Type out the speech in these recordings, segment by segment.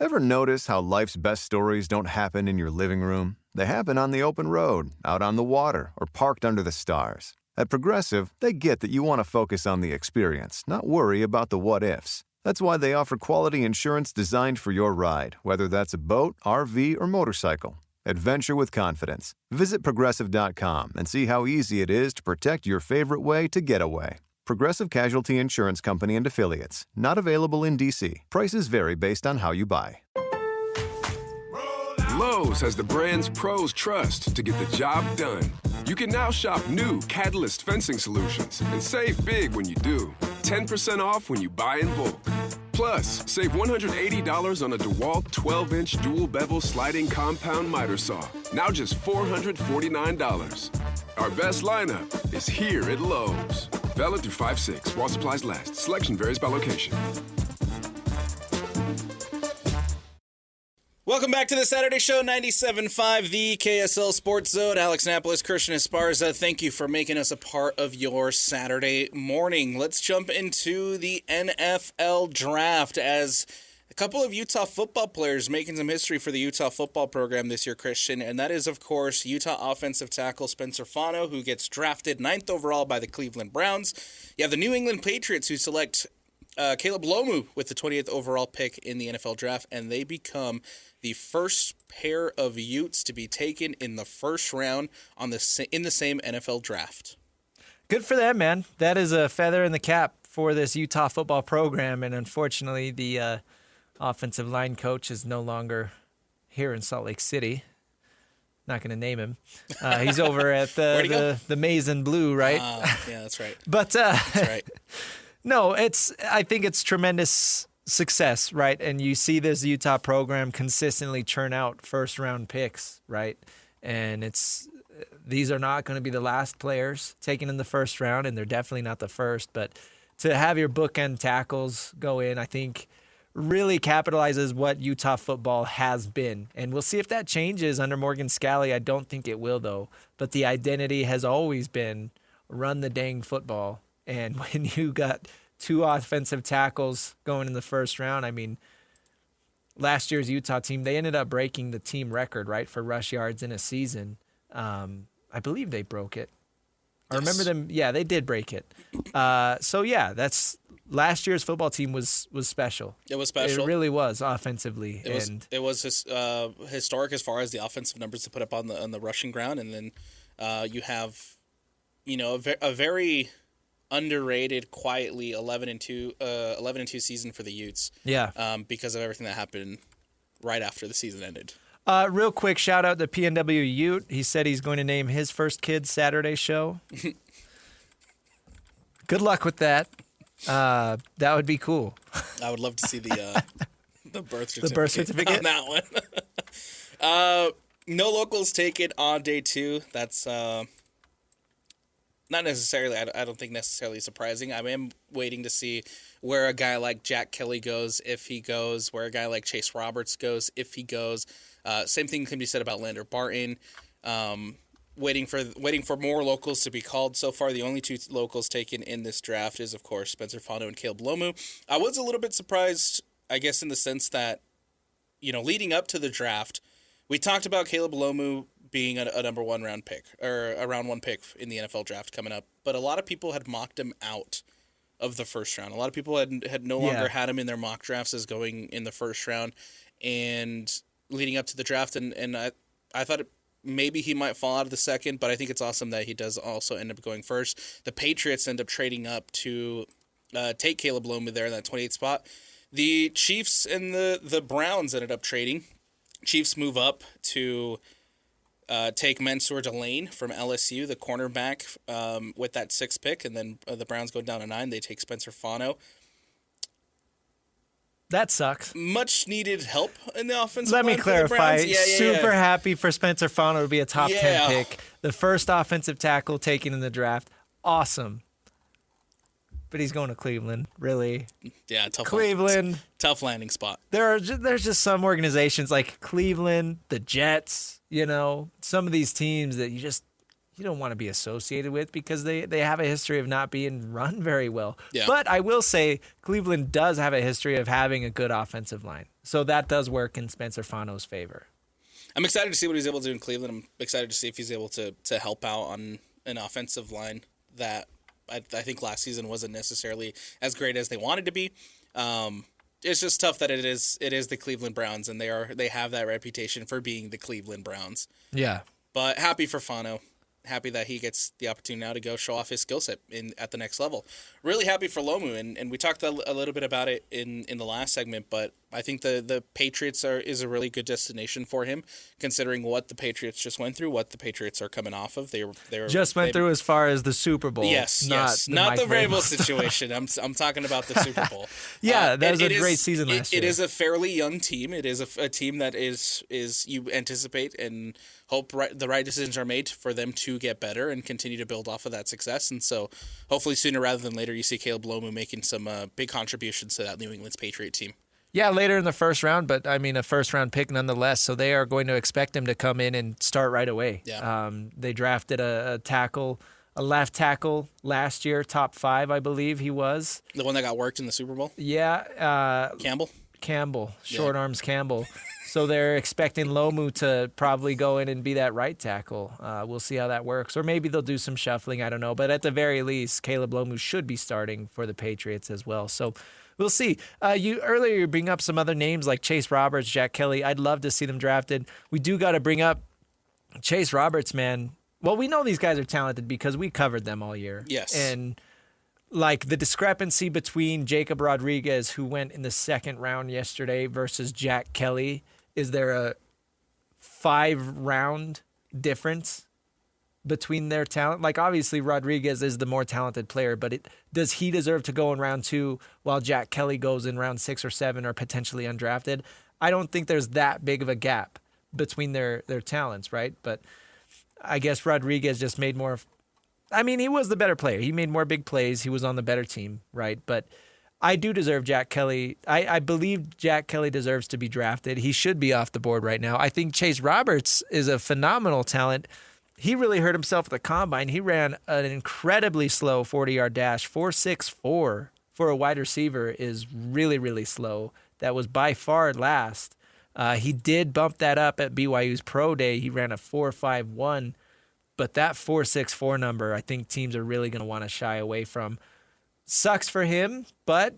Ever notice how life's best stories don't happen in your living room? They happen on the open road, out on the water, or parked under the stars. At Progressive, they get that you want to focus on the experience, not worry about the what-ifs. That's why they offer quality insurance designed for your ride, whether that's a boat, RV, or motorcycle. Adventure with confidence. Visit Progressive.com and see how easy it is to protect your favorite way to get away. Progressive Casualty Insurance Company and Affiliates. Not available in D.C. Prices vary based on how you buy. Lowe's has the brands pros trust to get the job done. You can now shop new Catalyst fencing solutions and save big when you do. 10% off when you buy in bulk. Plus, save $180 on a DeWalt 12-inch dual bevel sliding compound miter saw. Now just $449. Our best lineup is here at Lowe's. Valid through 5/6 while supplies last. Selection varies by location. Welcome back to the Saturday Show, 97.5, the KSL Sports Zone. Alex Napoles, Christian Esparza, thank you for making us a part of your Saturday morning. Let's jump into the NFL Draft as a couple of Utah football players making some history for the Utah football program this year, Christian, and that is, of course, Utah offensive tackle Spencer Fano, who gets drafted 9th overall by the Cleveland Browns. You have the New England Patriots, who select Caleb Lomu with the 28th overall pick in the NFL Draft, and they become the first pair of Utes to be taken in the first round in the same NFL Draft. Good for them, man. That is a feather in the cap for this Utah football program, and unfortunately the offensive line coach is no longer here in Salt Lake City. Not going to name him. He's over at the Maize and Blue, right? Yeah, that's right. But that's right. No, I think it's tremendous success, right? And you see this Utah program consistently churn out first-round picks, right? And these are not going to be the last players taken in the first round, and they're definitely not the first. But to have your bookend tackles go in, I think really capitalizes what Utah football has been. And we'll see if that changes under Morgan Scalley. I don't think it will, though. But the identity has always been run the dang football. And when you got two offensive tackles going in the first round, I mean, last year's Utah team, they ended up breaking the team record, right, for rush yards in a season. I believe they broke it. I remember them. Yeah, they did break it. So, yeah, that's last year's football team was special. It was special. It really was offensively. It was historic as far as the offensive numbers to put up on the rushing ground. And then you have, a very underrated, quietly 11-2 season for the Utes. Yeah. Because of everything that happened right after the season ended. Real quick shout out to PNW Ute. He said he's going to name his first kid Saturday Show. Good luck with that. That would be cool. I would love to see the birth certificate. The birth certificate on that one. No locals taken on day 2. That's not necessarily, I don't think necessarily surprising. I am waiting to see where a guy like Jack Kelly goes, if he goes, where a guy like Chase Roberts goes, if he goes. Same thing can be said about Lander Barton. Waiting for more locals to be called. So far, the only 2 locals taken in this draft is, of course, Spencer Fano and Caleb Lomu. I was a little bit surprised, I guess, in the sense that, leading up to the draft, we talked about Caleb Lomu being a number 1 round pick, or a round 1 pick in the NFL draft coming up. But a lot of people had mocked him out of the first round. A lot of people had no longer had him in their mock drafts as going in the first round. And leading up to the draft, and I thought maybe he might fall out of the second, but I think it's awesome that he does also end up going first. The Patriots end up trading up to take Caleb Lomu there in that 28th spot. The Chiefs and the Browns ended up trading. Chiefs move up to take Mansour Delane from LSU, the cornerback, with that 6th pick, and then the Browns go down to 9. They take Spencer Fano. That sucks. Much needed help in the offensive line. Let me clarify. Super happy for Spencer Fano to be a top 10 pick. The first offensive tackle taken in the draft. Awesome. But he's going to Cleveland, really. Yeah, tough Cleveland. Tough landing spot. There's just some organizations like Cleveland, the Jets, some of these teams that you don't want to be associated with because they have a history of not being run very well. Yeah. But I will say Cleveland does have a history of having a good offensive line. So that does work in Spencer Fano's favor. I'm excited to see what he's able to do in Cleveland. I'm excited to see if he's able to help out on an offensive line that I think last season wasn't necessarily as great as they wanted to be. It's just tough that it is the Cleveland Browns, and they have that reputation for being the Cleveland Browns. Yeah. But happy for Fano. Happy that he gets the opportunity now to go show off his skill set at the next level. Really happy for Lomu, and we talked a little bit about it in the last segment, but I think the Patriots is a really good destination for him, considering what the Patriots just went through, what the Patriots are coming off of. They went through as far as the Super Bowl. Yes, not the Vrabel situation. I'm talking about the Super Bowl. Yeah, that was a great season last year. It is a fairly young team. It is a team that is you anticipate and hope the right decisions are made for them to get better and continue to build off of that success. And so hopefully sooner rather than later, you see Caleb Lomu making some big contributions to that New England's Patriot team. Yeah, later in the first round, but I mean a first-round pick nonetheless. So they are going to expect him to come in and start right away. Yeah. They drafted a left tackle last year, top 5, I believe he was. The one that got worked in the Super Bowl? Yeah. Campbell, short arms Campbell. So they're expecting Lomu to probably go in and be that right tackle. We'll see how that works. Or maybe they'll do some shuffling, I don't know. But at the very least, Caleb Lomu should be starting for the Patriots as well. So we'll see. You bring up some other names like Chase Roberts, Jack Kelly. I'd love to see them drafted. We do got to bring up Chase Roberts, man. Well, we know these guys are talented because we covered them all year. Yes. And like the discrepancy between Jacob Rodriguez, who went in the second round yesterday, versus Jack Kelly, is there a 5-round difference between their talent? Like, obviously, Rodriguez is the more talented player, but does he deserve to go in round 2 while Jack Kelly goes in round 6 or 7 or potentially undrafted? I don't think there's that big of a gap between their talents, right? But I guess Rodriguez just made more. I mean, he was the better player. He made more big plays. He was on the better team, right? But I do deserve Jack Kelly. I believe Jack Kelly deserves to be drafted. He should be off the board right now. I think Chase Roberts is a phenomenal talent. He really hurt himself at the combine. He ran an incredibly slow 40-yard dash. 4.64 for a wide receiver is really, really slow. That was by far last. He did bump that up at BYU's Pro Day. He ran a 4.51. But that 4.64 number, I think teams are really going to want to shy away from. Sucks for him, but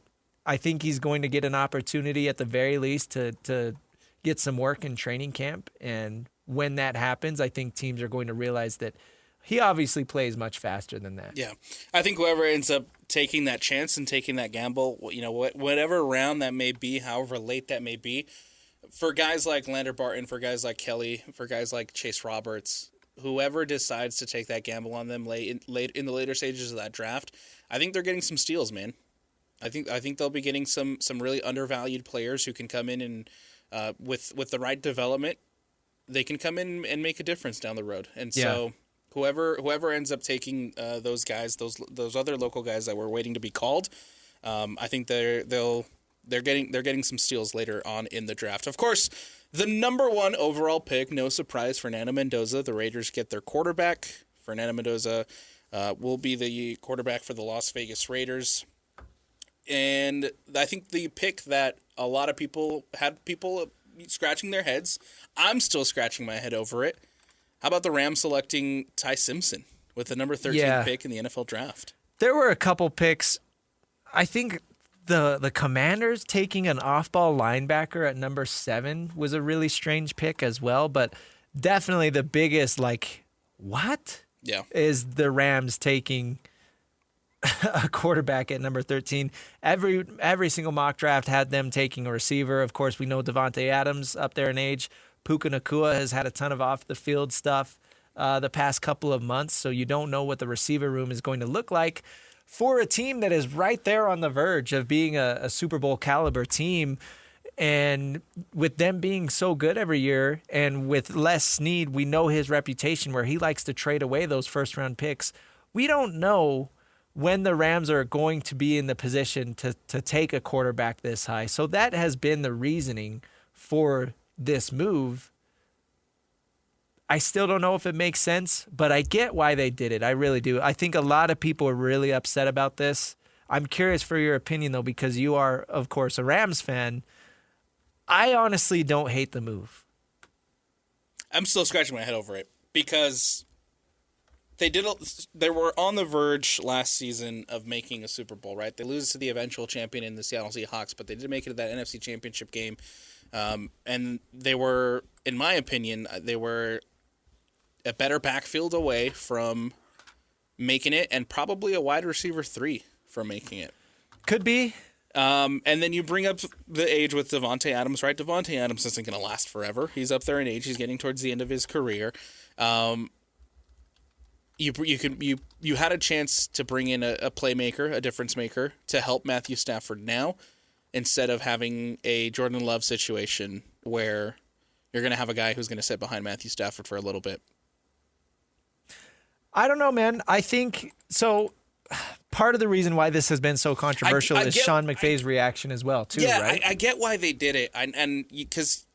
I think he's going to get an opportunity at the very least to get some work in training camp. And when that happens, I think teams are going to realize that he obviously plays much faster than that. Yeah. I think whoever ends up taking that chance and taking that gamble, whatever round that may be, however late that may be, for guys like Lander Barton, for guys like Kelly, for guys like Chase Roberts, whoever decides to take that gamble on them late in the later stages of that draft, I think they're getting some steals, man. I think they'll be getting some really undervalued players who can come in and with the right development, they can come in and make a difference down the road. And so whoever ends up taking those guys, those other local guys that were waiting to be called, I think they're getting some steals later on in the draft. Of course, the number 1 overall pick, no surprise, Fernando Mendoza. The Raiders get their quarterback. Fernando Mendoza will be the quarterback for the Las Vegas Raiders. And I think the pick that a lot of people scratching their heads, I'm still scratching my head over it. How about the Rams selecting Ty Simpson with the number 13 pick in the NFL draft? There were a couple picks. I think the Commanders taking an off-ball linebacker at number 7 was a really strange pick as well, but definitely the biggest, what? Yeah. Is the Rams taking a quarterback at number 13. Every single mock draft had them taking a receiver. Of course, we know Devontae Adams up there in age. Puka Nacua has had a ton of off-the-field stuff the past couple of months, so you don't know what the receiver room is going to look like for a team that is right there on the verge of being a Super Bowl caliber team. And with them being so good every year and with Les Snead, we know his reputation where he likes to trade away those first-round picks. We don't know when the Rams are going to be in the position to take a quarterback this high. So that has been the reasoning for this move. I still don't know if it makes sense, but I get why they did it. I really do. I think a lot of people are really upset about this. I'm curious for your opinion, though, because you are, of course, a Rams fan. I honestly don't hate the move. I'm still scratching my head over it because they were on the verge last season of making a Super Bowl, right? They lose to the eventual champion in the Seattle Seahawks, but they did make it to that NFC Championship game. And they were, in my opinion, they were a better backfield away from making it, and probably a wide receiver 3 from making it. Could be. And then you bring up the age with Devontae Adams, right? Devontae Adams isn't going to last forever. He's up there in age. He's getting towards the end of his career. You had a chance to bring in a playmaker, a difference maker, to help Matthew Stafford now, instead of having a Jordan Love situation where you're going to have a guy who's going to sit behind Matthew Stafford for a little bit. I don't know, man. I think so. Part of the reason why this has been so controversial is Sean McVay's reaction as well, too, right? I get why they did it. And because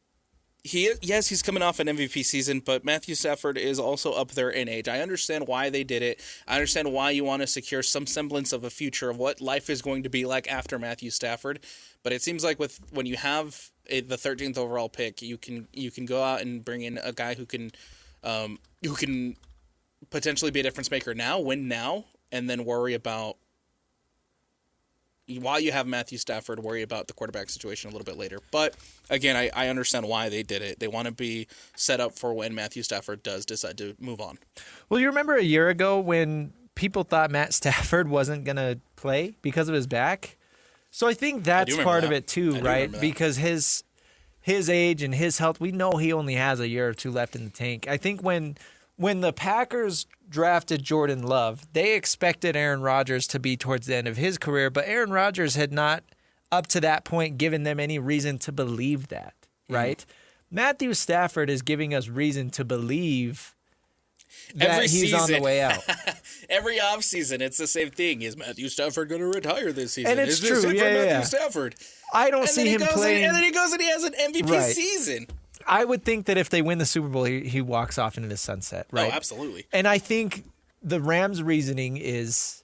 he's coming off an MVP season, but Matthew Stafford is also up there in age. I understand why they did it. I understand why you want to secure some semblance of a future of what life is going to be like after Matthew Stafford. But it seems like when you have the 13th overall pick, you can go out and bring in a guy who can potentially be a difference maker now, win now, and then worry about, while you have Matthew Stafford, worry about the quarterback situation a little bit later. But again, I understand why they did it. They want to be set up for when Matthew Stafford does decide to move on. Well, you remember a year ago when people thought Matt Stafford wasn't going to play because of his back? So I think that's part of it too, right? Because his age and his health, we know he only has a year or two left in the tank. I think when the Packers drafted Jordan Love, they expected Aaron Rodgers to be towards the end of his career, but Aaron Rodgers had not, up to that point, given them any reason to believe that, right? Matthew Stafford is giving us reason to believe that he's on the way out. Every offseason, it's the same thing. Is Matthew Stafford going to retire this season? And it's true. Matthew Stafford? I don't see him playing. And then he goes and he has an MVP season. I would think that if they win the Super Bowl, he walks off into the sunset, right? Oh, absolutely. And I think the Rams' reasoning is,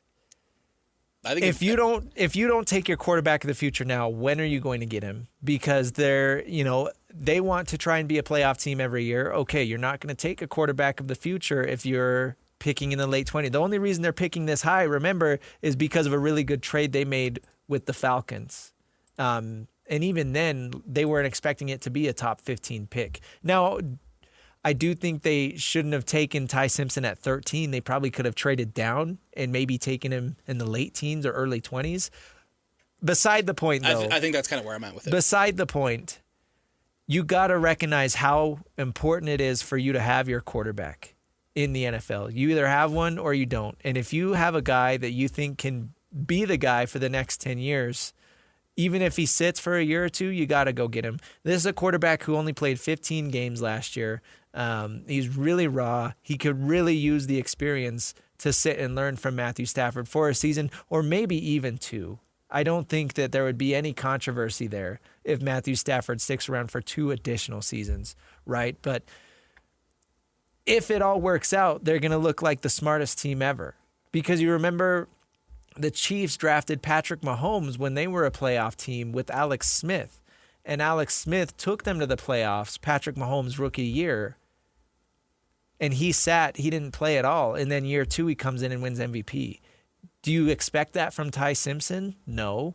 if you don't take your quarterback of the future now, when are you going to get him? Because they want to try and be a playoff team every year. Okay, you're not going to take a quarterback of the future if you're picking in the late 20s. The only reason they're picking this high, remember, is because of a really good trade they made with the Falcons. And even then, they weren't expecting it to be a top 15 pick. Now, I do think they shouldn't have taken Ty Simpson at 13. They probably could have traded down and maybe taken him in the late teens or early 20s. Beside the point, though. I think that's kind of where I'm at with it. Beside the point, you got to recognize how important it is for you to have your quarterback in the NFL. You either have one or you don't. And if you have a guy that you think can be the guy for the next 10 years, even if he sits for a year or two, you got to go get him. This is a quarterback who only played 15 games last year. He's really raw. He could really use the experience to sit and learn from Matthew Stafford for a season or maybe even 2. I don't think that there would be any controversy there if Matthew Stafford sticks around for 2 additional seasons, right? But if it all works out, they're going to look like the smartest team ever. Because you remember the Chiefs drafted Patrick Mahomes when they were a playoff team with Alex Smith. And Alex Smith took them to the playoffs, Patrick Mahomes' rookie year. And he didn't play at all. And then year 2, he comes in and wins MVP. Do you expect that from Ty Simpson? No.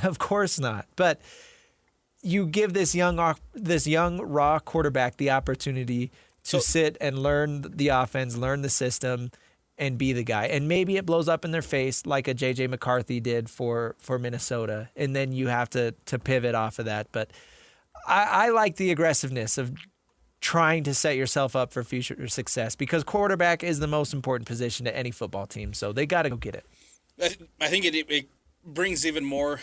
Of course not. But you give this young raw quarterback the opportunity to sit and learn the offense, learn the system, and be the guy. And maybe it blows up in their face like a J.J. McCarthy did for Minnesota. And then you have to pivot off of that. But I like the aggressiveness of trying to set yourself up for future success because quarterback is the most important position to any football team. So they got to go get it. I think it brings even more...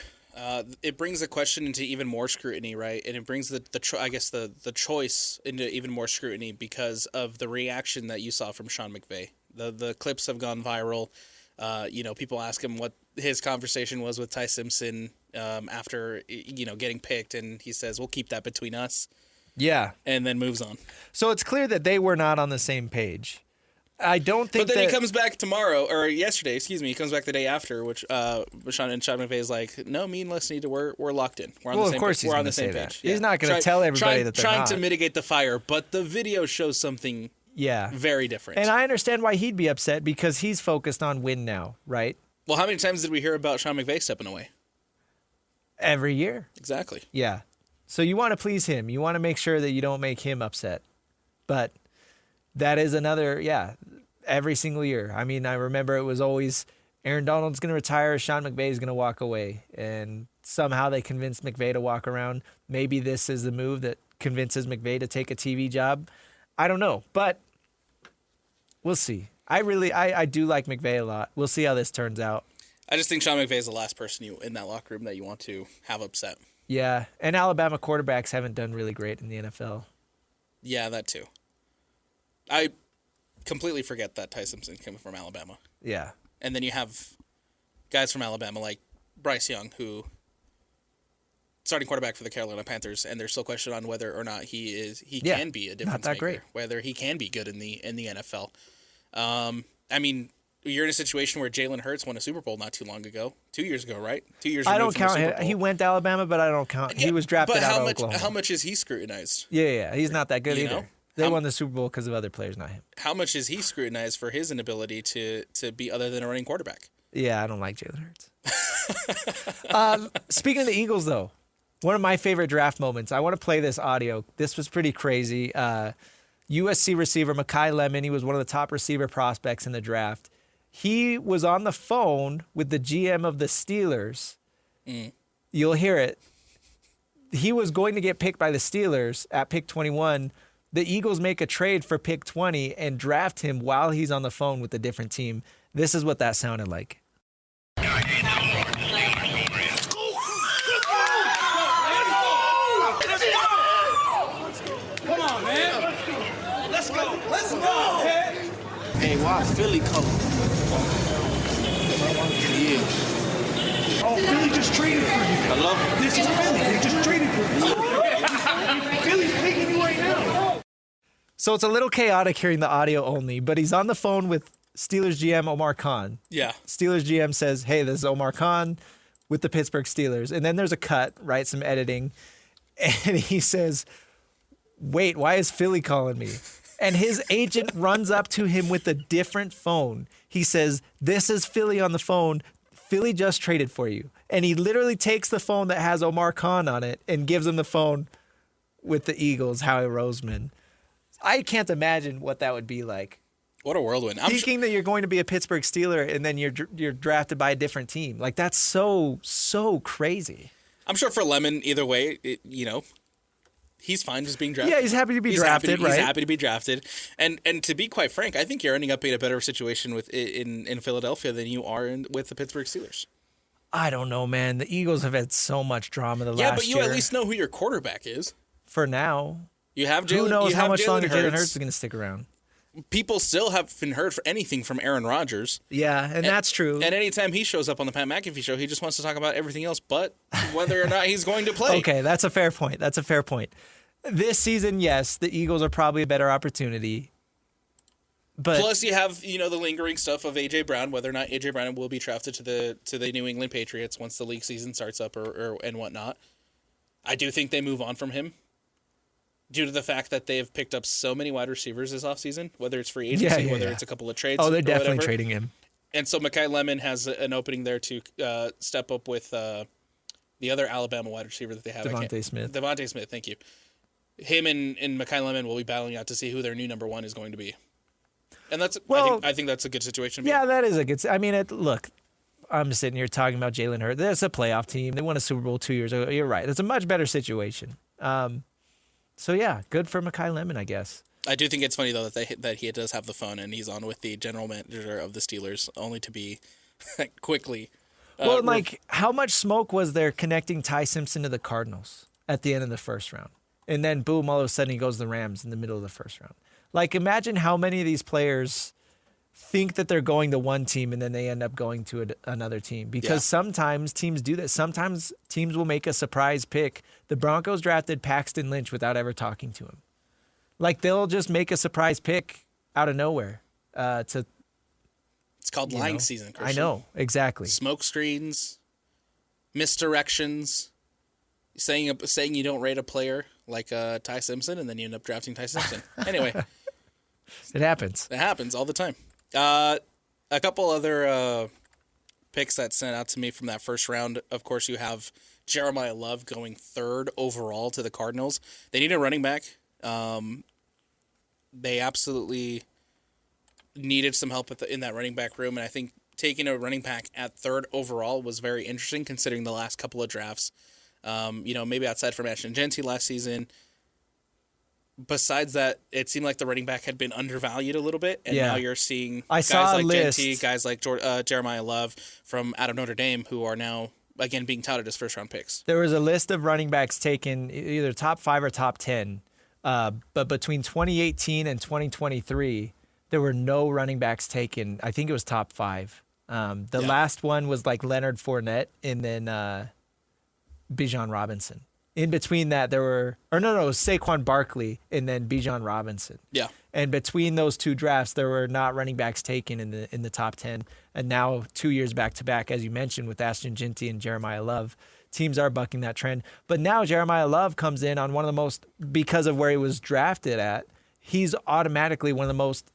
it brings the question into even more scrutiny, right? And it brings the choice into even more scrutiny because of the reaction that you saw from Sean McVay. The clips have gone viral. People ask him what his conversation was with Ty Simpson after getting picked, and he says, "We'll keep that between us." Yeah, and then moves on. So it's clear that they were not on the same page. I don't think But then that... he comes back tomorrow, or yesterday, excuse me. He comes back the day after, which Sean McVay is like, no, me and Les need to, we're locked in. We're on the same page. We're on the same page. He's not going to tell everybody that they're trying not. to mitigate the fire, but the video shows something very different. And I understand why he'd be upset because he's focused on win now, right? Well, how many times did we hear about Sean McVay stepping away? Every year. Exactly. Yeah. So you want to please him. You want to make sure that you don't make him upset. But that is another, every single year. I mean, I remember it was always Aaron Donald's going to retire, Sean McVay is going to walk away. And somehow they convinced McVay to walk around. Maybe this is the move that convinces McVay to take a TV job. I don't know. But we'll see. I do like McVay a lot. We'll see how this turns out. I just think Sean McVay is the last person in that locker room that you want to have upset. Yeah, and Alabama quarterbacks haven't done really great in the NFL. Yeah, that too. I completely forget that Ty Simpson came from Alabama. Yeah. And then you have guys from Alabama like Bryce Young, who starting quarterback for the Carolina Panthers, and there's still question on whether or not he can be a difference maker, great. Whether he can be good in the NFL. I mean, you're in a situation where Jalen Hurts won a Super Bowl not too long ago, 2 years ago, right? 2 years. I don't count him. He went to Alabama, but I don't count. He was drafted out of Oklahoma. How much is he scrutinized? Yeah, he's not that good either. Know? They won the Super Bowl because of other players, not him. How much is he scrutinized for his inability to be other than a running quarterback? Yeah, I don't like Jalen Hurts. Speaking of the Eagles, though, one of my favorite draft moments. I want to play this audio. This was pretty crazy. USC receiver Mekhi Lemon. He was one of the top receiver prospects in the draft. He was on the phone with the GM of the Steelers. You'll hear it. He was going to get picked by the Steelers at pick 21. The Eagles make a trade for pick 20 and draft him while he's on the phone with a different team. This is what that sounded like. Come on, man. Let's go. Let's go. Hey, why Philly color? Yeah. Oh, Philly just traded for you. Hello? This is Philly. They just traded for you. Philly's picking you right now. So it's a little chaotic hearing the audio only, but he's on the phone with Steelers GM Omar Khan. Yeah. Steelers GM says, hey, this is Omar Khan with the Pittsburgh Steelers. And then there's a cut, right? Some editing. And he says, wait, why is Philly calling me? And his agent runs up to him with a different phone. He says, this is Philly on the phone. Philly just traded for you. And he literally takes the phone that has Omar Khan on it and gives him the phone with the Eagles, Howie Roseman. I can't imagine what that would be like. What a whirlwind. Thinking that you're going to be a Pittsburgh Steeler and then you're drafted by a different team. Like, that's so crazy. I'm sure for Lemon, either way, he's fine just being drafted. Yeah, he's happy to be drafted, right? He's happy to be drafted. And to be quite frank, I think you're ending up in a better situation in Philadelphia than you are with the Pittsburgh Steelers. I don't know, man. The Eagles have had so much drama the last year. Yeah, but you at least know who your quarterback is. For now. You have Jalen. Who knows how much longer Jalen Hurts Hurts is going to stick around. People still haven't heard for anything from Aaron Rodgers. Yeah, and that's true. And anytime he shows up on the Pat McAfee show, he just wants to talk about everything else but whether or not he's going to play. Okay, that's a fair point. This season, yes, the Eagles are probably a better opportunity. But plus, you have the lingering stuff of A.J. Brown, whether or not A.J. Brown will be drafted to the New England Patriots once the league season starts up and whatnot. I do think they move on from him due to the fact that they've picked up so many wide receivers this offseason, whether it's free agency, whether it's a couple of trades. Oh, they're definitely trading him. And so Mekhi Lemon has an opening there to step up with the other Alabama wide receiver that they have. Devontae Smith, thank you. Him and Mekhi Lemon will be battling out to see who their new number one is going to be. And that's I think that's a good situation. Yeah, that is a good. I mean, look, I'm sitting here talking about Jalen Hurts. That's a playoff team. They won a Super Bowl 2 years ago. You're right. It's a much better situation. So yeah, good for Mekhi Lemon, I guess. I do think it's funny though that he does have the phone and he's on with the general manager of the Steelers, only to be quickly. Well, how much smoke was there connecting Ty Simpson to the Cardinals at the end of the first round? And then, boom, all of a sudden he goes to the Rams in the middle of the first round. Like, imagine how many of these players think that they're going to one team and then they end up going to another team. Because sometimes teams do this. Sometimes teams will make a surprise pick. The Broncos drafted Paxton Lynch without ever talking to him. Like, they'll just make a surprise pick out of nowhere. to. It's called lying season, I Christian. know, exactly. Smoke screens, misdirections, saying you don't rate a player like Ty Simpson, and then you end up drafting Ty Simpson. Anyway, It happens. it happens all the time. A couple other picks that sent out to me from that first round. Of course, you have Jeremiah Love going 3rd overall to the Cardinals. They need a running back. They absolutely needed some help in that running back room, and I think taking a running back at 3rd overall was very interesting considering the last couple of drafts. Maybe outside from Ashton Genty last season. Besides that, it seemed like the running back had been undervalued a little bit, and now you're seeing guys like Genty, guys like Jeremiah Love from out of Notre Dame who are now, again, being touted as first-round picks. There was a list of running backs taken either top 5 or top 10, but between 2018 and 2023, there were no running backs taken. I think it was top 5. Last one was like Leonard Fournette and then Bijan Robinson. In between that, it was Saquon Barkley and then Bijan Robinson. Yeah. And between those two drafts, there were not running backs taken in the top 10. And now 2 years back to back, as you mentioned, with Ashton Genty and Jeremiah Love, teams are bucking that trend. But now Jeremiah Love comes in on one of the most, because of where he was drafted at, he's automatically one of the most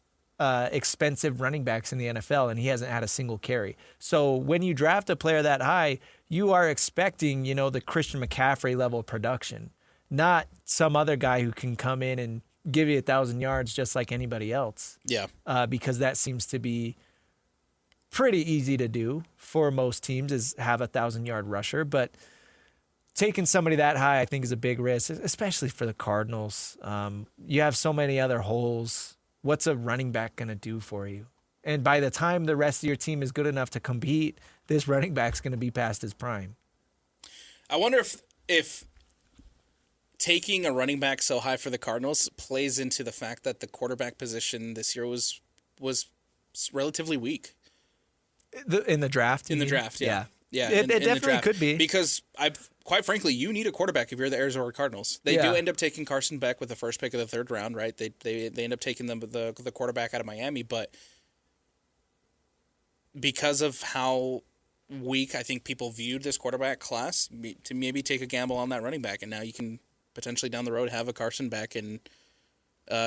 expensive running backs in the NFL, and he hasn't had a single carry. So when you draft a player that high, you are expecting, the Christian McCaffrey level of production, not some other guy who can come in and give you 1,000 yards just like anybody else. Yeah. Because that seems to be pretty easy to do for most teams, is have a 1,000-yard rusher. But taking somebody that high, I think, is a big risk, especially for the Cardinals. You have so many other holes. What's a running back going to do for you? And by the time the rest of your team is good enough to compete, this running back's going to be past his prime. I wonder if taking a running back so high for the Cardinals plays into the fact that the quarterback position this year was relatively weak. In the draft? In the draft, yeah. Yeah, it definitely could be. Because, quite frankly, you need a quarterback if you're the Arizona Cardinals. They do end up taking Carson Beck with the first pick of the 3rd round, right? They end up taking the quarterback out of Miami, but because of how weak I think people viewed this quarterback class, to maybe take a gamble on that running back, and now you can potentially down the road have a Carson Beck and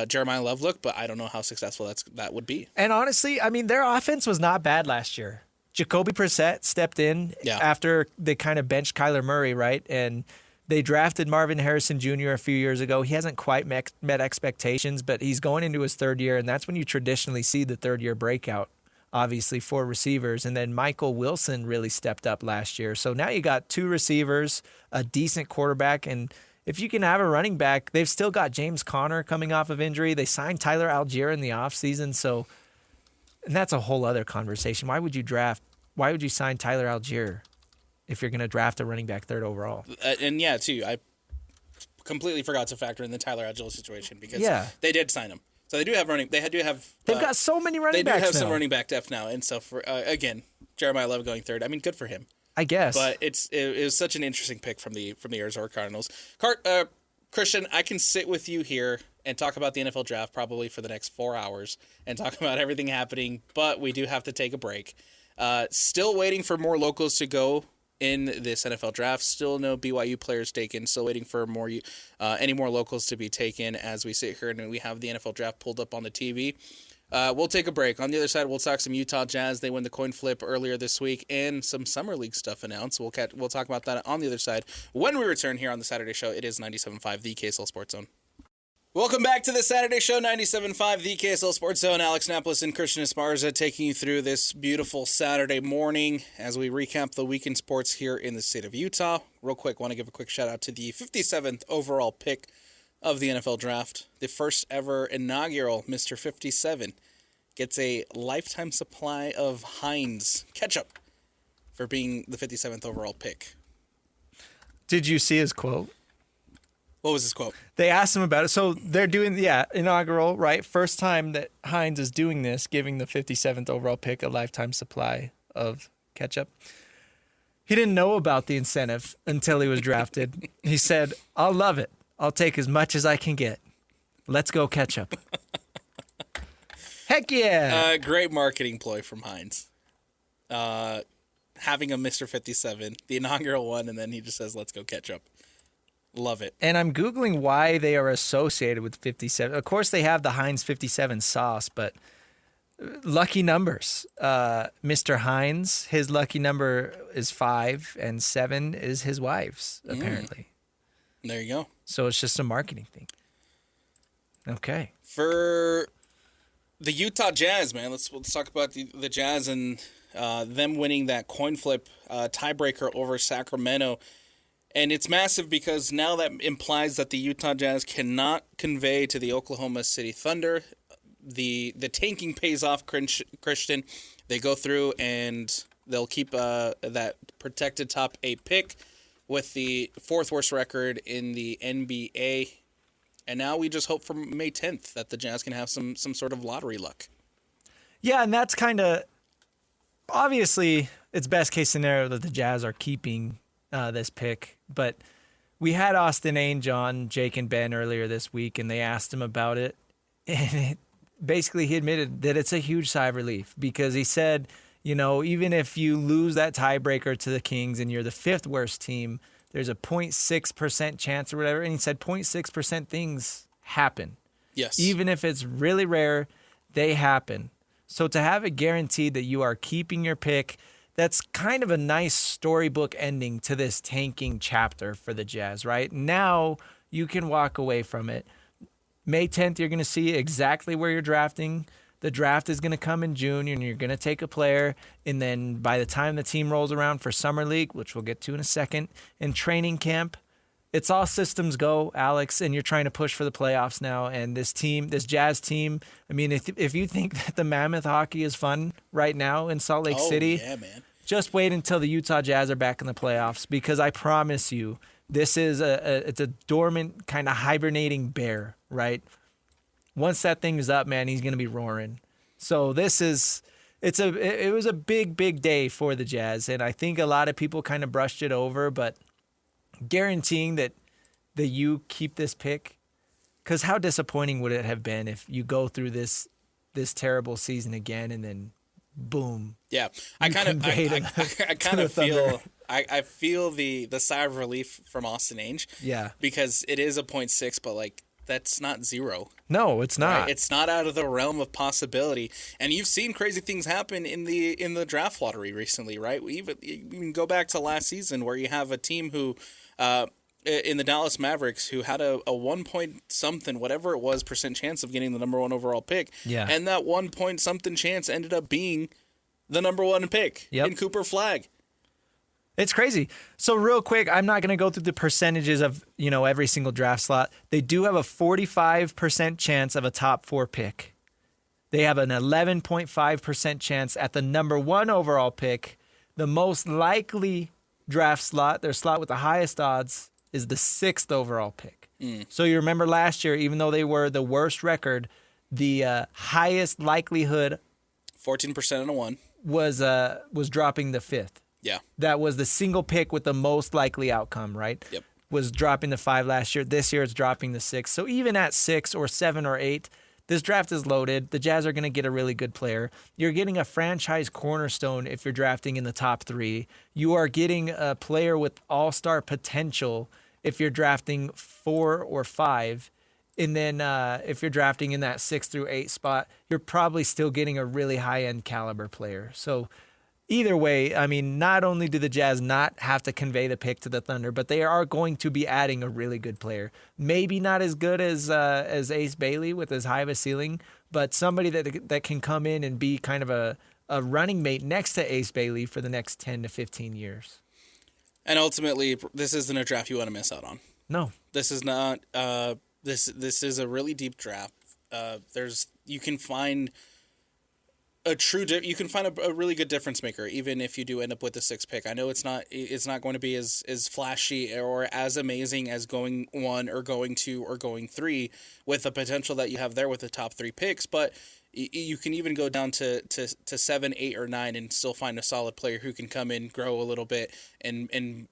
Jeremiah Love look, but I don't know how successful that would be. And honestly, I mean, their offense was not bad last year. Jacoby Brissett stepped in after they kind of benched Kyler Murray, right? And they drafted Marvin Harrison Jr. a few years ago. He hasn't quite met expectations, but he's going into his 3rd year, and that's when you traditionally see the 3rd-year breakout, obviously, for receivers. And then Michael Wilson really stepped up last year. So now you got 2 receivers, a decent quarterback, and if you can have a running back, they've still got James Conner coming off of injury. They signed Tyler Algier in the offseason, so... And that's a whole other conversation. Why would you sign Tyler Algier if you're going to draft a running back 3rd overall? And too, I completely forgot to factor in the Tyler Algier situation because they did sign him. So they do have running. They've got so many running backs. They do have now. some running back depth now, and so for again, Jeremiah Love going 3rd. I mean, good for him, I guess. But it was such an interesting pick from the Arizona Cardinals. Christian, I can sit with you here and talk about the NFL draft probably for the next 4 hours and talk about everything happening, but we do have to take a break. Still waiting for more locals to go in this NFL draft. Still no BYU players taken. Still waiting for any more locals to be taken as we sit here and we have the NFL draft pulled up on the TV. We'll take a break. On the other side, we'll talk some Utah Jazz. They won the coin flip earlier this week, and some Summer League stuff announced. We'll talk about that on the other side when we return here on the Saturday Show. It is 97.5, the KSL Sports Zone. Welcome back to the Saturday Show, 97.5, the KSL Sports Zone. Alex Napoles and Christian Esparza taking you through this beautiful Saturday morning as we recap the weekend sports here in the state of Utah. Real quick, want to give a quick shout out to the 57th overall pick of the NFL Draft. The first ever inaugural Mr. 57 gets a lifetime supply of Heinz ketchup for being the 57th overall pick. Did you see his quote? What was his quote? They asked him about it. So they're doing, inaugural, right? First time that Heinz is doing this, giving the 57th overall pick a lifetime supply of ketchup. He didn't know about the incentive until he was drafted. He said, I'll love it. I'll take as much as I can get. Let's go ketchup. Heck yeah. Great marketing ploy from Hines. Having a Mr. 57, the inaugural one, and then he just says, let's go ketchup. Love it. And I'm Googling why they are associated with 57. Of course, they have the Heinz 57 sauce, but lucky numbers. Mr. Heinz, his lucky number is 5, and 7 is his wife's, apparently. There you go. So it's just a marketing thing. Okay. For the Utah Jazz, man, let's talk about the Jazz and them winning that coin flip tiebreaker over Sacramento. And it's massive because now that implies that the Utah Jazz cannot convey to the Oklahoma City Thunder. The tanking pays off, Christian. They go through and they'll keep that protected top 8 pick with the 4th worst record in the NBA. And now we just hope for May 10th that the Jazz can have some sort of lottery luck. Yeah, and that's kind of obviously it's best case scenario that the Jazz are keeping this pick. But we had Austin Ainge on Jake and Ben earlier this week, and they asked him about it. And basically he admitted that it's a huge sigh of relief because he said, even if you lose that tiebreaker to the Kings and you're the 5th worst team, there's a 0.6% chance or whatever. And he said 0.6% things happen. Yes. Even if it's really rare, they happen. So to have it guaranteed that you are keeping your pick, that's kind of a nice storybook ending to this tanking chapter for the Jazz, right? Now you can walk away from it. May 10th, you're going to see exactly where you're drafting. The draft is going to come in June, and you're going to take a player. And then by the time the team rolls around for Summer League, which we'll get to in a second, and training camp, it's all systems go, Alex, and you're trying to push for the playoffs now. And this Jazz team, I mean, if you think that the Mammoth hockey is fun right now in Salt Lake City, yeah, man. Just wait until the Utah Jazz are back in the playoffs because I promise you, this is it's a dormant kind of hibernating bear, right? Once that thing is up, man, he's going to be roaring. So it was a big day for the Jazz, and I think a lot of people kind of brushed it over, but guaranteeing that you keep this pick, because how disappointing would it have been if you go through this terrible season again and then boom. Yeah, I kind of feel I feel the sigh of relief from Austin Ainge. Yeah, because it is a 0.6, but like that's not 0. No, it's not. Right? It's not out of the realm of possibility. And you've seen crazy things happen in the draft lottery recently, right? We even go back to last season where you have a team who. In the Dallas Mavericks, who had a 1 point something, whatever it was, % chance of getting the number 1 overall pick. Yeah. And that 1 point something chance ended up being the number 1 pick in Cooper Flagg. It's crazy. So real quick, I'm not going to go through the percentages of, every single draft slot. They do have a 45% chance of a top 4 pick. They have an 11.5% chance at the number 1 overall pick. The most likely draft slot, their slot with the highest odds, is the 6th overall pick. So you remember last year, even though they were the worst record, the highest likelihood 14% on a 1 was dropping the 5th. Yeah. That was the single pick with the most likely outcome, right? Yep. Was dropping the 5 last year. This year it's dropping the 6. So even at 6 or 7 or 8, this draft is loaded. The Jazz are going to get a really good player. You're getting a franchise cornerstone if you're drafting in the top 3. You are getting a player with all-star potential if you're drafting 4 or 5. And then if you're drafting in that 6 through 8 spot, you're probably still getting a really high-end caliber player. So either way, I mean, not only do the Jazz not have to convey the pick to the Thunder, but they are going to be adding a really good player. Maybe not as good as Ace Bailey with as high of a ceiling, but somebody that can come in and be kind of a running mate next to Ace Bailey for the next 10 to 15 years. And ultimately, this isn't a draft you want to miss out on. No. This is not. This is a really deep draft. You can find a really good difference maker, even if you do end up with the 6th pick. I know it's not going to be as flashy or as amazing as going 1 or going 2 or going 3 with the potential that you have there with the top 3 picks, but You can even go down to 7, 8, or 9 and still find a solid player who can come in, grow a little bit, and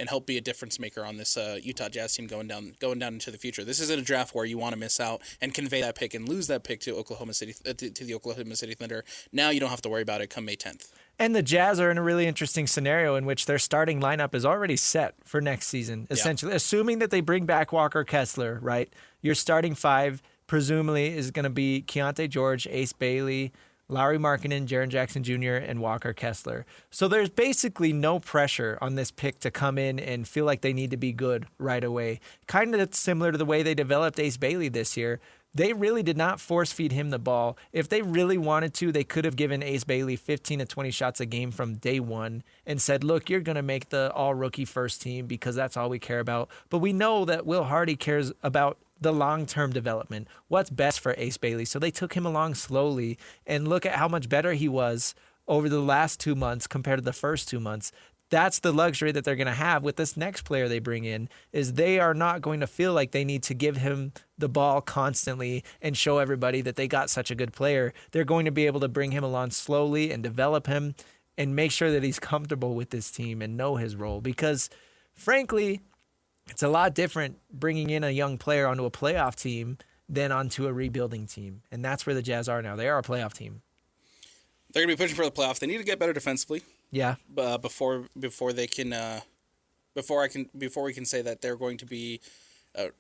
help be a difference maker on this Utah Jazz team going down into the future. This isn't a draft where you want to miss out and convey that pick and lose that pick to Oklahoma City to the Oklahoma City Thunder. Now you don't have to worry about it come May 10th. And the Jazz are in a really interesting scenario in which their starting lineup is already set for next season, essentially. Assuming that they bring back Walker Kessler, right? Your starting 5 presumably is going to be Keontae George, Ace Bailey, Lauri Markkanen, Jaren Jackson Jr., and Walker Kessler. So there's basically no pressure on this pick to come in and feel like they need to be good right away. Kind of similar to the way they developed Ace Bailey this year. They really did not force-feed him the ball. If they really wanted to, they could have given Ace Bailey 15 to 20 shots a game from day one and said, look, you're going to make the all-rookie first team because that's all we care about. But we know that Will Hardy cares about the long-term development, what's best for Ace Bailey. So they took him along slowly, and look at how much better he was over the last 2 months compared to the first 2 months. That's the luxury that they're going to have with this next player they bring in, is they are not going to feel like they need to give him the ball constantly and show everybody that they got such a good player. They're going to be able to bring him along slowly and develop him and make sure that he's comfortable with this team and know his role. Because, frankly, it's a lot different bringing in a young player onto a playoff team than onto a rebuilding team. And that's where the Jazz are now. They are a playoff team. They're going to be pushing for the playoffs. They need to get better defensively. Yeah. Before we can say that they're going to be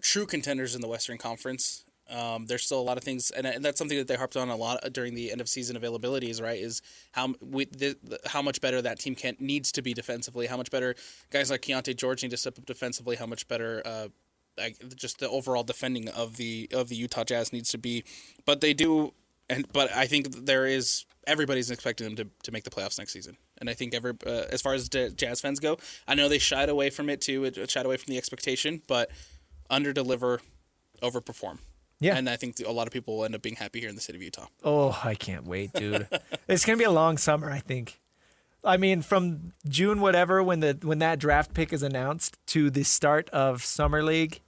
true contenders in the Western Conference. There's still a lot of things, and that's something that they harped on a lot during the end of season availabilities. Right, is how much better that team needs to be defensively. How much better guys like Keontae George need to step up defensively. How much better just the overall defending of the Utah Jazz needs to be. But they do, but I think everybody's expecting them to make the playoffs next season. And I think as far as Jazz fans go, I know they shied away from it too. It shied away from the expectation, but under-deliver, overperform. Yeah. And I think a lot of people will end up being happy here in the city of Utah. Oh, I can't wait, dude. It's going to be a long summer, I think. I mean, from June whatever, when that draft pick is announced, to the start of Summer League,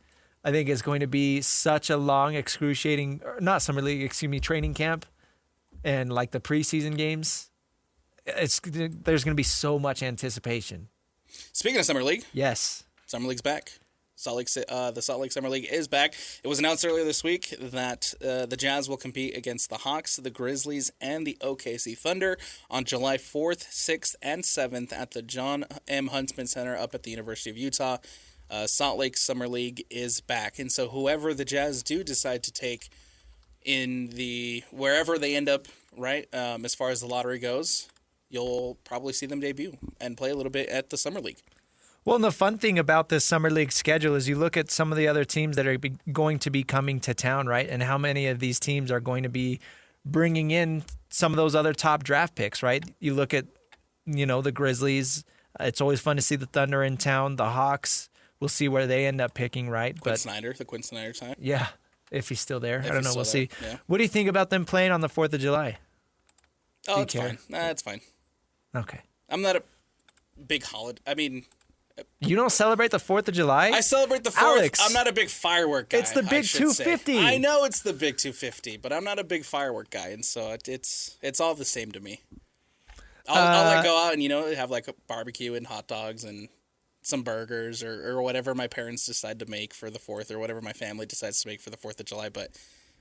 I think it's going to be such a long, excruciating, not Summer League, training camp, and like the preseason games. There's going to be so much anticipation. Speaking of Summer League. Yes. Summer League's back. The Salt Lake Summer League is back. It was announced earlier this week that the Jazz will compete against the Hawks, the Grizzlies, and the OKC Thunder on July 4th, 6th, and 7th at the John M. Huntsman Center up at the University of Utah. Salt Lake Summer League is back. And so whoever the Jazz do decide to take wherever they end up, right, as far as the lottery goes, you'll probably see them debut and play a little bit at the Summer League. Well, and the fun thing about this Summer League schedule is you look at some of the other teams that are going to be coming to town, right? And how many of these teams are going to be bringing in some of those other top draft picks, right? You look at, the Grizzlies. It's always fun to see the Thunder in town. The Hawks, we'll see where they end up picking, right? Quinn Snyder time. Yeah, if he's still there. I don't know. We'll see. Yeah. What do you think about them playing on the 4th of July? Oh, it's fine. It's fine. Okay. I'm not a big holiday. I mean... You don't celebrate the 4th of July? I celebrate the 4th. Alex, I'm not a big firework guy. It's the big 250. Say. I know it's the big 250, but I'm not a big firework guy, and so it's all the same to me. I'll go out and have like a barbecue and hot dogs and some burgers or whatever my parents decide to make for the 4th or whatever my family decides to make for the 4th of July. But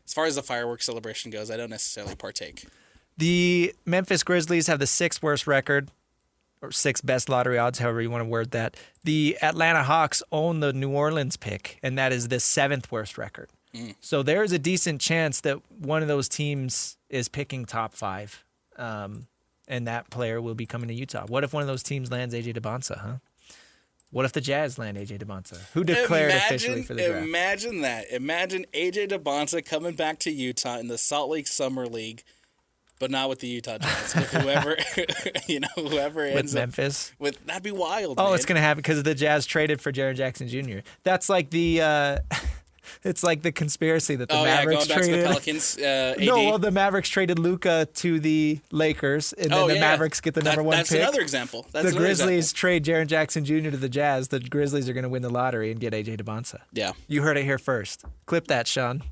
as far as the fireworks celebration goes, I don't necessarily partake. The Memphis Grizzlies have the 6th worst record, or 6th best lottery odds, however you want to word that. The Atlanta Hawks own the New Orleans pick, and that is the 7th worst record. So there's a decent chance that one of those teams is picking top 5, and that player will be coming to Utah. What if one of those teams lands A.J. Debonsa, huh? What if the Jazz land A.J. Debonsa? Who declared officially for the draft? Imagine that. Imagine A.J. Debonsa coming back to Utah in the Salt Lake Summer League, but not with the Utah Jazz. With whoever, whoever ends with Memphis. That'd be wild. Oh, man. It's gonna happen because the Jazz traded for Jaren Jackson Jr. That's like the, it's like the conspiracy that the Mavericks going back traded. To the Pelicans. AD. No, well, the Mavericks traded Luka to the Lakers, and then the Mavericks get the number 1 pick. That's another example. The Grizzlies trade Jaren Jackson Jr. to the Jazz. The Grizzlies are going to win the lottery and get A.J. Debonsa. Yeah. You heard it here first. Clip that, Sean.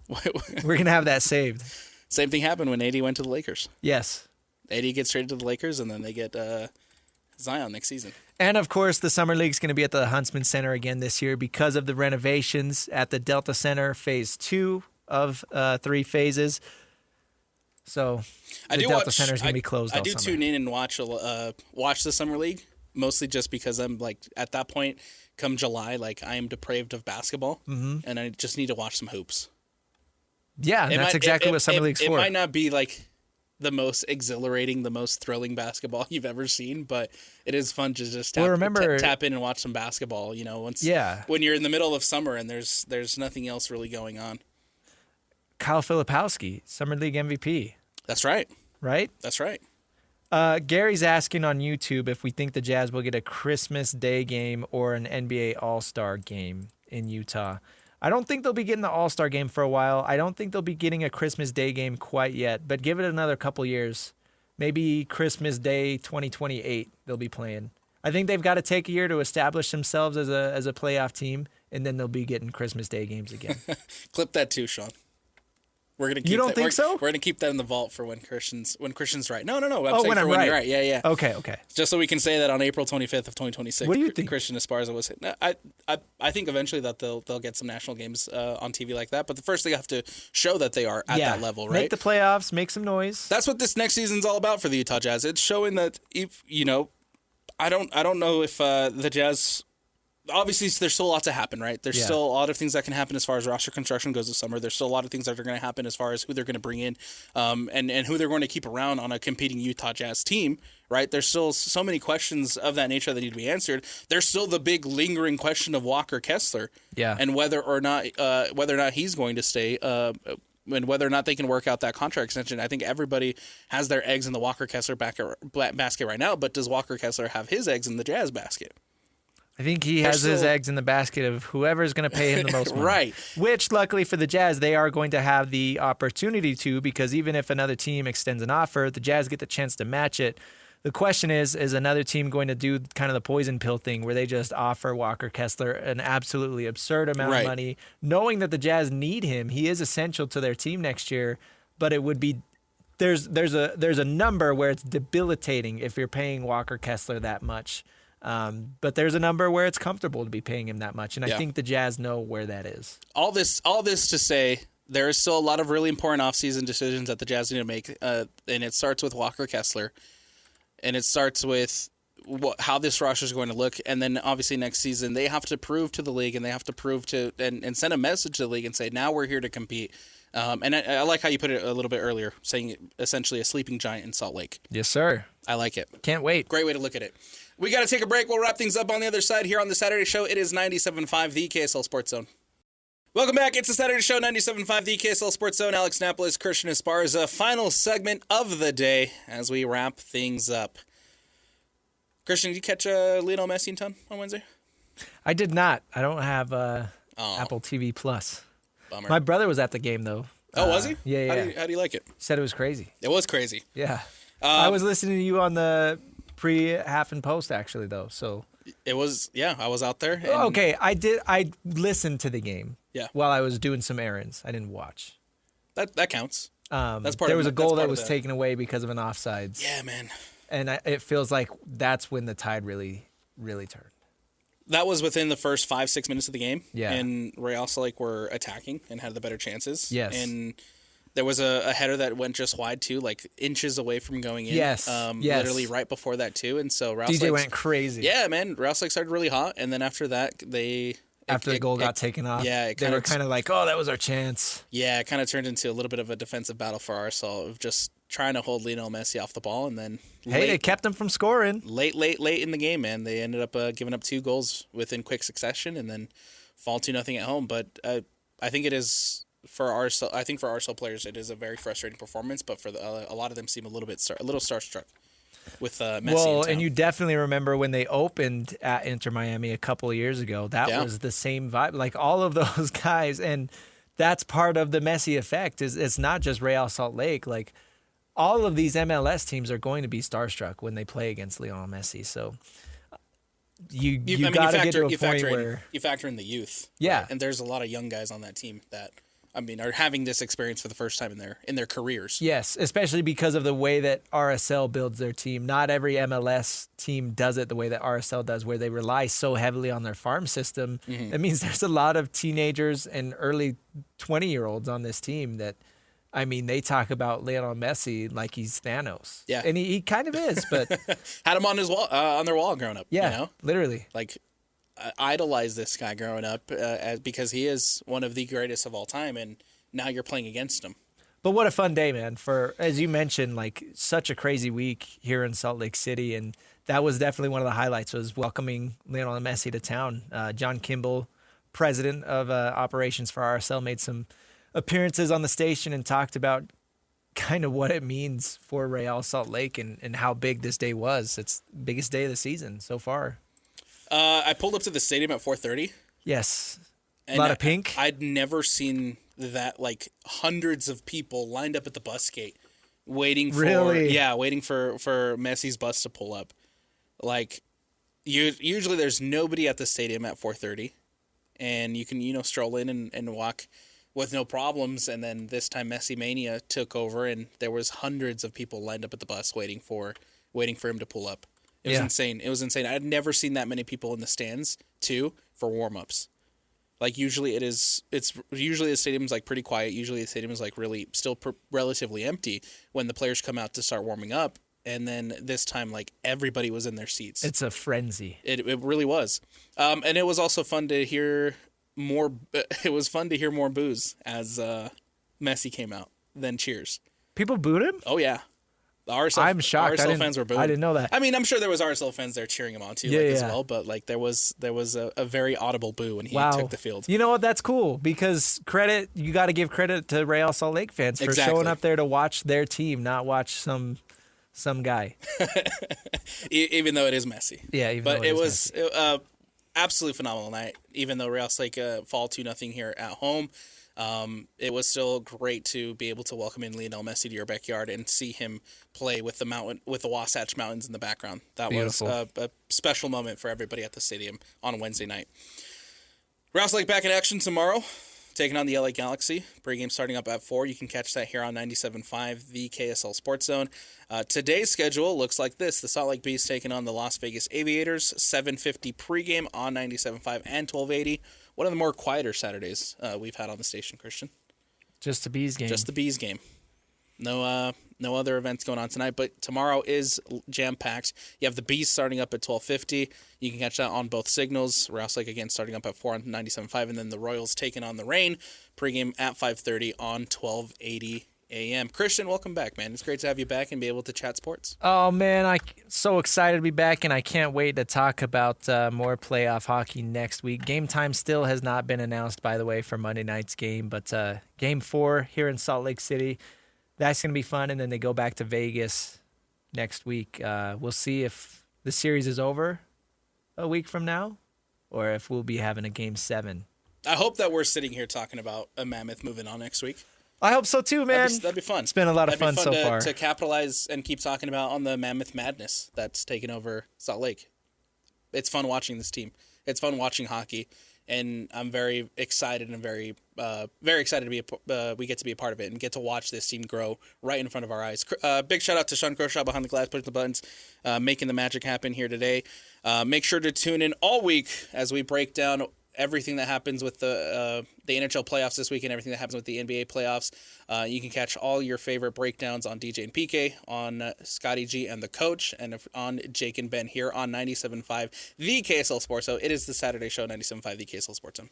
We're going to have that saved. Same thing happened when AD went to the Lakers. Yes. AD gets traded to the Lakers, and then they get Zion next season. And, of course, the Summer League's going to be at the Huntsman Center again this year because of the renovations at the Delta Center, Phase 2 of 3 phases. So the Delta Center is going to be closed all summer. Tune in and watch the Summer League, mostly just because I'm like, at that point, come July, like I am depraved of basketball, and I just need to watch some hoops. Yeah, that's exactly what Summer League's for. It might not be like the most exhilarating, the most thrilling basketball you've ever seen, but it is fun to just tap in and watch some basketball. You know, when you're in the middle of summer and there's nothing else really going on. Kyle Filipowski, Summer League MVP. That's right. Right? That's right. Gary's asking on YouTube if we think the Jazz will get a Christmas Day game or an NBA All-Star game in Utah. I don't think they'll be getting the All-Star game for a while. I don't think they'll be getting a Christmas Day game quite yet, but give it another couple years. Maybe Christmas Day 2028 they'll be playing. I think they've got to take a year to establish themselves as a playoff team, and then they'll be getting Christmas Day games again. Clip that too, Sean. We're gonna keep you don't think so? We're gonna keep that in the vault for when Christian's right. No. I'm saying when for I'm when right. you're right. Yeah. Okay. Just so we can say that on April 25th of 2026. What do you think? Christian Esparza was hit. No, I think eventually that they'll get some national games on TV like that. But the first they have to show that they are at that level, right? Make the playoffs, make some noise. That's what this next season's all about for the Utah Jazz. It's showing that I don't know if the Jazz. Obviously, there's still a lot to happen, right? There's still a lot of things that can happen as far as roster construction goes this summer. There's still a lot of things that are going to happen as far as who they're going to bring in and who they're going to keep around on a competing Utah Jazz team, right? There's still so many questions of that nature that need to be answered. There's still the big lingering question of Walker Kessler and whether or not he's going to stay and whether or not they can work out that contract extension. I think everybody has their eggs in the Walker Kessler basket right now, but does Walker Kessler have his eggs in the Jazz basket? I think he has his eggs in the basket of whoever's going to pay him the most money. Right. Which, luckily for the Jazz, they are going to have the opportunity to, because even if another team extends an offer, the Jazz get the chance to match it. The question is another team going to do kind of the poison pill thing where they just offer Walker Kessler an absolutely absurd amount of money, knowing that the Jazz need him. He is essential to their team next year, but it would be there's a number where it's debilitating if you're paying Walker Kessler that much. But there's a number where it's comfortable to be paying him that much, and I think the Jazz know where that is. All this to say, there is still a lot of really important offseason decisions that the Jazz need to make, and it starts with Walker Kessler, and it starts with how this roster is going to look, and then obviously next season they have to prove to the league, and they have to prove to and send a message to the league and say, now we're here to compete. And I like how you put it a little bit earlier, saying essentially a sleeping giant in Salt Lake. Yes, sir. I like it. Can't wait. Great way to look at it. We got to take a break. We'll wrap things up on the other side here on the Saturday Show. It is 97.5, the KSL Sports Zone. Welcome back. It's the Saturday Show, 97.5, the KSL Sports Zone. Alex Napoles, Christian Esparza. Final segment of the day as we wrap things up. Christian, did you catch Lionel Messi in town on Wednesday? I did not. I don't have Apple TV Plus. Bummer. My brother was at the game, though. Oh, was he? Yeah. How do you like it? He said it was crazy. It was crazy. Yeah. I was listening to you on the pre-half and post, actually, though. So it was, I was out there. Okay, I listened to the game while I was doing some errands. I didn't watch. That counts. That's part there was a goal that was taken away because of an offsides. Yeah, man. And it feels like that's when the tide really, really turned. That was within the first 5-6 minutes of the game. Yeah. And Real Salt Lake were attacking and had the better chances. Yes. And there was a header that went just wide, too, like inches away from going in. Yes. Literally right before that, too. And so Real DJ went crazy. Yeah, man. Real Salt Lake started really hot. And then after that, after the goal got taken off, they were kind of like, oh, that was our chance. Yeah, it kind of turned into a little bit of a defensive battle for Arsenal of just trying to hold Lionel Messi off the ball, and then they kept him from scoring. Late in the game, man. They ended up giving up 2 goals within quick succession, and then fall 2-0 at home. But I think it is for Arsenal players, it is a very frustrating performance. But for a lot of them, seem a little starstruck with Messi. Well, and you definitely remember when they opened at Inter Miami a couple of years ago. That was the same vibe. Like all of those guys, and that's part of the Messi effect. Is it's not just Real Salt Lake. Like all of these MLS teams are going to be starstruck when they play against Lionel Messi. So you got to get to a point where you factor in the youth. Yeah, right? And there's a lot of young guys on that team that are having this experience for the first time in their careers. Yes, especially because of the way that RSL builds their team. Not every MLS team does it the way that RSL does, where they rely so heavily on their farm system. That means there's a lot of teenagers and early 20-year-olds on this team that, they talk about Lionel Messi like he's Thanos. Yeah. And he kind of is, but... Had him on his wall, on their wall growing up. Yeah, literally. Like, idolized this guy growing up because he is one of the greatest of all time, and now you're playing against him. But what a fun day, man, for, as you mentioned, like such a crazy week here in Salt Lake City. And that was definitely one of the highlights, was welcoming Lionel Messi to town. John Kimball, president of operations for RSL, made some appearances on the station and talked about kind of what it means for Real Salt Lake and how big this day was. It's the biggest day of the season so far. I pulled up to the stadium at 4:30. Yes. A lot of pink. I'd never seen that, like hundreds of people lined up at the bus gate waiting for Messi's bus to pull up. Like, usually there's nobody at the stadium at 4:30, and you can stroll in and walk with no problems. And then this time Messi Mania took over, and there was hundreds of people lined up at the bus waiting for him to pull up. It was insane. It was insane. I'd never seen that many people in the stands too for warm-ups. Like, usually usually the stadium's like pretty quiet. Usually the stadium is like really still relatively empty when the players come out to start warming up. And then this time, like, everybody was in their seats. It's a frenzy. It really was. And it was also fun to hear more. It was fun to hear more boos as Messi came out than cheers. People booed him? Oh yeah. I'm shocked. RSL fans were booing. I didn't know that. I'm sure there was RSL fans there cheering him on too, as well. But like, there was a very audible boo when he took the field. You know what? That's cool, because you got to give credit to Real Salt Lake fans for showing up there to watch their team, not watch some guy. Even though it is Messi. Yeah, it was absolutely phenomenal night. Even though Real Salt Lake fall 2-0 here at home. It was still great to be able to welcome in Lionel Messi to your backyard and see him play with the Wasatch Mountains in the background. That Beautiful. Was a special moment for everybody at the stadium on Wednesday night. Real Salt Lake back in action tomorrow, taking on the LA Galaxy. Pre-game starting up at 4. You can catch that here on 97.5, the KSL Sports Zone. Today's schedule looks like this. The Salt Lake Bees taking on the Las Vegas Aviators, 7:50 pre-game on 97.5 and 1280. One of the more quieter Saturdays we've had on the station, Christian. Just the Bees game. Just the Bees game. No other events going on tonight, but tomorrow is jam-packed. You have the Bees starting up at 12:50. You can catch that on both signals. Real Salt Lake again starting up at 4 on 97.5, and then the Royals taking on the Reign pregame at 5:30 on 1280 a.m. Christian, welcome back, man. It's great to have you back and be able to chat sports. Oh, man, I'm so excited to be back, and I can't wait to talk about more playoff hockey next week. Game time still has not been announced, by the way, for Monday night's game, but Game 4 here in Salt Lake City, that's going to be fun, and then they go back to Vegas next week. We'll see if the series is over a week from now or if we'll be having a Game 7. I hope that we're sitting here talking about a Mammoth moving on next week. I hope so too, man. That'd be fun. It's been a lot of fun so far. To capitalize and keep talking about on the Mammoth madness that's taken over Salt Lake. It's fun watching this team. It's fun watching hockey, and I'm very excited and very excited to we get to be a part of it and get to watch this team grow right in front of our eyes. Big shout out to Sean Kershaw behind the glass, pushing the buttons, making the magic happen here today. Make sure to tune in all week as we break down everything that happens with the NHL playoffs this week and everything that happens with the NBA playoffs. You can catch all your favorite breakdowns on DJ and PK, on Scotty G and the Coach, and on Jake and Ben here on 97.5, the KSL Sports Zone. It is the Saturday show, 97.5, the KSL Sports Zone.